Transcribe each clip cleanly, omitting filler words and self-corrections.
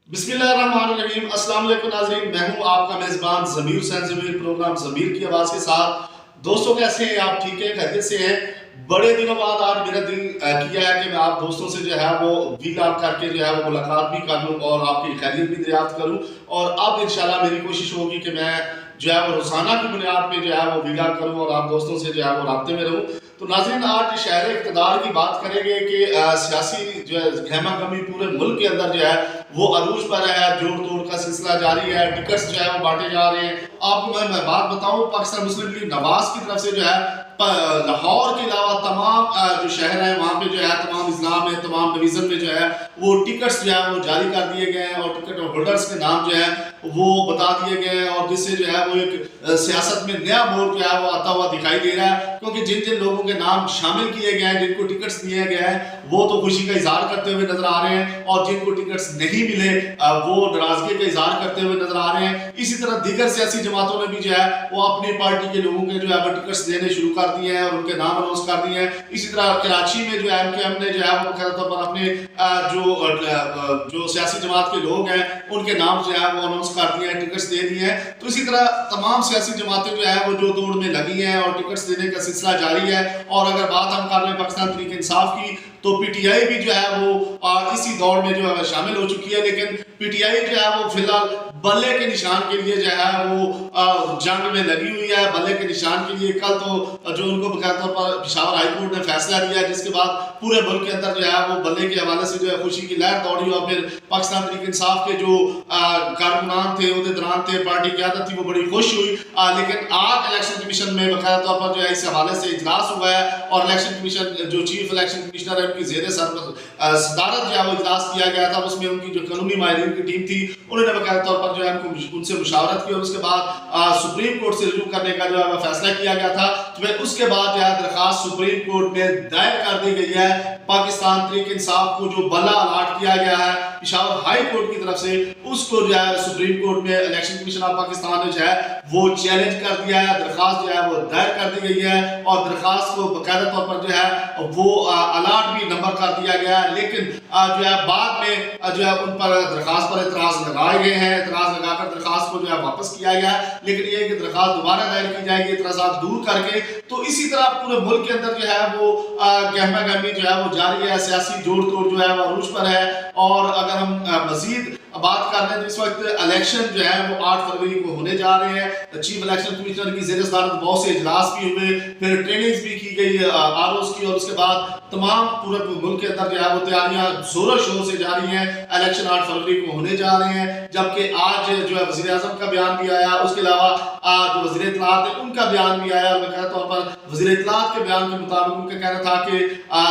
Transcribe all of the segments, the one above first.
बिस्मिल्लाहिर्रहमानिर्रहीम। अस्सलाम वालेकुम नाज़रीन, मैं हूं आपका मेज़बान ज़मीर हुसैन ज़मीर, प्रोग्राम ज़मीर की आवाज़ के साथ। दोस्तों कैसे हैं आप? ठीक है, खैरियत से हैं? बड़े दिनों बाद आज मेरा दिल किया है कि मैं आप दोस्तों से जो है वो वीलॉग करके जो है वो मुलाकात भी कर लूं और आपकी खैरियत भी दरियाफ्त करूं। और अब इंशाल्लाह मेरी कोशिश होगी कि मैं जो है वो रोज़ाना की बुनियाद पे जो है वो वीलॉग करूं और आप दोस्तों से जो है वो राब्ते में रहूं। तो नाज़रीन, आज शहर इक़्तिदार की बात करेंगे कि सियासी जो है गहमा गहमी पूरे मुल्क के अंदर जो है वो अरूज पर है, जोड़ तोड़ का सिलसिला जारी है, टिकट्स जो है वो बांटे जा रहे हैं। आपको मैं बात बताऊं, पाकिस्तान मुस्लिम लीग नवाज की तरफ से जो है लाहौर के अलावा तमाम जो शहर है वहाँ पे जो है तमाम इस्लाम में तमाम डिवीज़न में जो है वो टिकट्स जो है वो जारी कर दिए गए हैं और टिकट होल्डर्स के नाम जो है वो बता दिए गए हैं। और जिससे जो है वो एक सियासत में नया मोड़ जो है वो आता हुआ दिखाई दे रहा है, क्योंकि जिन जिन लोगों के नाम शामिल किए गए हैं, जिनको टिकट्स दिए गए हैं, वो तो खुशी का इजहार करते हुए नजर आ रहे हैं और जिनको टिकट्स नहीं मिले वो नाराजगी का इजहार करते हुए नजर आ रहे हैं। इसी तरह दीगर सियासी जमातों ने भी जो है वो अपनी पार्टी के लोगों के जो है वो टिकट्स देने शुरू कर दिए हैं और उनके नाम अनाउंस कर दिए हैं। इसी तरह कराची में जो है MKM ने जो है वो बकायदा तौर पर अपने जो सियासी जमात के लोग हैं उनके नाम जो है वो अनाउंस कर दिए हैं, टिकट्स दे दिए हैं। तो इसी तरह तमाम सियासी जमातें जो है वो जो दौड़ में लगी हैं और टिकट्स देने का सिलसिला जारी है। और अगर बात हम कर लें पाकिस्तान तहरीक इंसाफ की, तो PTI भी जो है वो इसी दौड़ में जो है शामिल हो चुकी है। लेकिन PTI जो है वो फिलहाल बल्ले के निशान के लिए जो है वो जंग में लगी हुई है। बल्ले के निशान के लिए कल तो जो उनको बकायदा तौर पर पेशावर हाई कोर्ट ने फैसला लिया, जिसके बाद पूरे मुल्क के अंदर जो है वो बल्ले के हवाले से जो है खुशी की लहर दौड़ी। और फिर पाकिस्तान तहरीक इंसाफ के जो कारकुनान थे, उहदेदारान थे, पार्टी क़यादत थी, वो बड़ी खुश हुई। लेकिन आज इलेक्शन कमीशन में बकायदा तौर पर जो है इस हवाले से इजलास हुआ है और इलेक्शन कमीशन जो चीफ इलेक्शन कमिश्नर है उनकी ज़ेर सदारत जो है वो इजलास किया गया था। उसमें उनकी जो कानूनी माहिरीन की टीम थी उन्होंने बकायदा तौर पर जो है उनसे मुशावरत की और उसके बाद सुप्रीम कोर्ट से रुजू करने का जो है फैसला किया गया था। तो फिर उसके बाद जो है दरखास्त सुप्रीम कोर्ट में दायर कर दी गई है। पाकिस्तान तहरीक इंसाफ को जो बल्ला अलाट किया गया है पेशावर हाई कोर्ट की तरफ से, उसको जो है सुप्रीम कोर्ट में इलेक्शन कमीशन ऑफ पाकिस्तान ने जो है वो चैलेंज कर दिया है। दरखास्त जो है वो दायर कर दी गई है और दरखास्त को बाकायदा तौर पर जो है वो अलाट भी नंबर कर दिया गया है। लेकिन जो है बाद में जो है उन पर दरखास्त पर एतराज लगाए गए हैं, एतराज लगाकर दरखास्त को जो है वापस किया गया है। लेकिन ये कि दरखास्त दोबारा दायर की जाएगी एतराज़ात दूर करके। तो इसी तरह पूरे मुल्क के अंदर जो है वो गहमा गहमी जो है वो जारी है, सियासी जोड़ तोड़ जो है वो अरूज पर है। और अगर हम मजीद बात कर रहे हैं तो इस वक्त इलेक्शन जो है वो 8 फरवरी को होने जा रहे हैं। चीफ इलेक्शन कमिश्नर की ज़ेर सदारत बहुत से इजलास भी हुए, फिर ट्रेनिंग्स भी की गई ROs की, और उसके बाद तमाम पूरे मुल्क के अंदर जो है वो तैयारियां जोरों शोर से जारी हैं। इलेक्शन 8 फरवरी को होने जा रहे हैं, जबकि आज जो है वज़ीर आज़म का बयान भी आया, उसके अलावा जो वज़ीर इत्तलात है उनका बयान भी आया। बकायदा तौर पर वज़ीर इत्तलात के बयान के मुताबिक उनका कहना था कि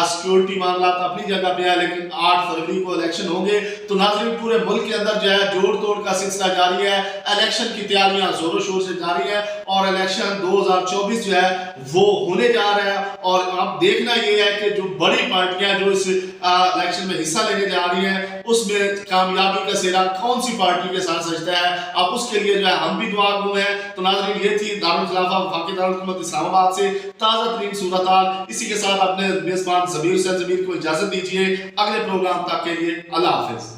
सिक्योरिटी मामला अपनी जगह पे है, लेकिन 8 फरवरी को इलेक्शन होंगे। तो नाज़रीन, पूरे मुल्क के अंदर जो है जोड़ तोड़ का सिलसिला जारी है, इलेक्शन की तैयारियां जोरों शोर से जारी है और इलेक्शन 2024 जो है वो होने जा रहा है। और अब देखना ये है कि जो बड़ी पार्टियां जो इस इलेक्शन में हिस्सा लेने जा रही हैं उसमें कामयाबी का सेहरा कौन सी पार्टी के साथ सजता है। अब उसके लिए जो है हम भी दुआ गो हैं। तो नाज़रीन, ये थी दारुल खिलाफा वफाकी दारुल हुकूमत इस्लामाबाद से ताज़ा तरीन सूरत हाल। इसी के साथ अपने मेज़बान ज़मीर हुसैन ज़मीर को इजाज़त दीजिए। अगले प्रोग्राम तक के लिए अल्लाह हाफ़िज़।